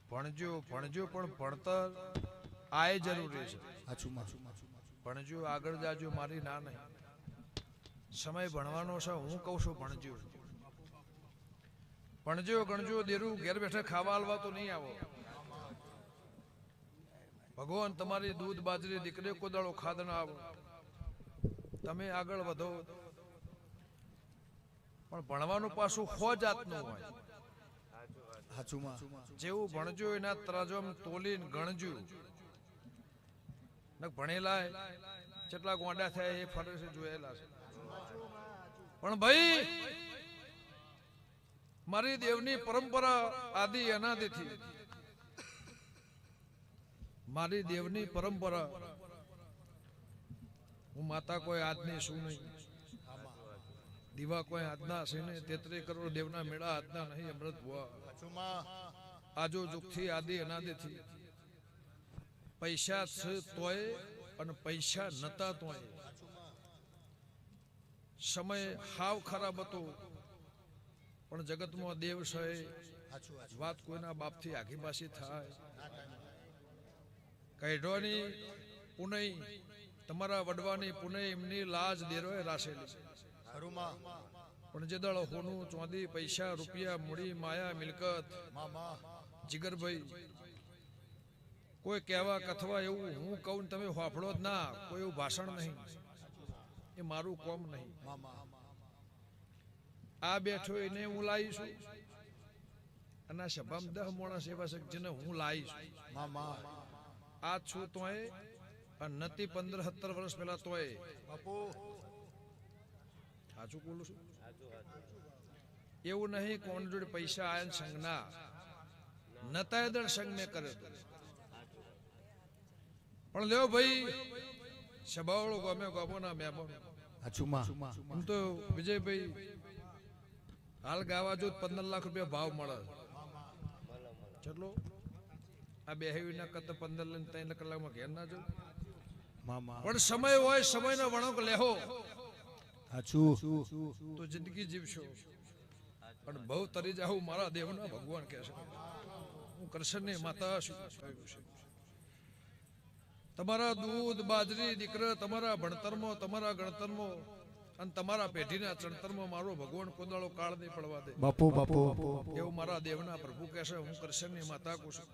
ભણજો ભણજો પણ ભણતર આય જરૂરી છે. ભણજો આગળ જાજો, મારી ના નહીં. સમય ભણવાનો છે, હું કહું છું ભણજો. ભણજો ગણજો દેરું ઘેર બેઠા ખાવા હાલવા તો નહીં આવો. ભગવાન તમારી દૂધ બાજરી દીકરી કોદાળો ખાદ ના આવો. તમે આગળ વધો પણ ભણવાનું પાછું સો જાતનું હોય. જેવું ભણજો એના તરાજમ તોલીને ગણજો. ભણેલા કેટલા ગોંડા થયા એ ફરે છે, જોયેલા છે. પણ ભાઈ મારી દેવની પરંપરા આદિ અનાદિથી, મારી દેવની પરંપરા, હું માતા કોઈ આજની શું નહીં, દીવા કોઈ આજના છે ને, 33 કરોડ દેવના મેળા આજના નહીં. અમૃત ભુવા આજો જુગથી આદિ અનાદિથી પૈસા છે તોય અને પૈસા નતા તોય સમય હાવ ખરાબ હતો. પણ જગતમાં દેવ છે, વાત કોઈના બાપથી આઘી પાછી થાય. કઢવાની પુનઈ, તમારા વડવાની પુનઈ એમની લાજ દેરોય રાસેલી. પણ જે દળ હોનું ચોંદી પૈસા રૂપિયા મૂડી માયા મિલકત, જીગરભાઈ કોઈ કહેવા કથવા એવું હું કહું તમે હોફળો જ ના, કોઈ એવું ભાષણ નહીં, એ મારું કોમ નહીં. આ બેઠો એને હું લાવીશું અને આ સભામાં 10 માણસ એવા છે જેને હું લાવીશું. આ છું તોય નથી 15-17 વર્ષ પહેલા તોય. સાચું બોલું છું? એવું નહીં કોણ જોડે પૈસા આયા સંગ ના નતા દળ સંગ મેં કરે. પણ લેવો ભાઈ સભાવાળો ગમે ગમોના મહેમાન. હું તો વિજયભાઈ હાલ ગાવા જો 15 લાખ રૂપિયા ભાવ મળે. ચલો આ બેહીના કત 15 લઈને 3 કલાકમાં ઘેર ના જાવ. પણ સમય હોય, સમયનો વણોક લેહો તો જિંદગી જીવશો. પણ બહુ તરી જાઉં મારા દેવના ભગવાન કહે છે, હું કૃષ્ણની માતા છું. તમારા દૂધ બાજરી દીકરા, તમારા ભણતરમાં, તમારા ગણતરમાં અને તમારા પેઢીના ચણતરમાં મારો ભગવાન કોદાળો કાળ નહીં પડવા દે. બાપુ એવું મારા દેવના પ્રભુ કહે છે, હું કૃષ્ણની માતા કહું છું.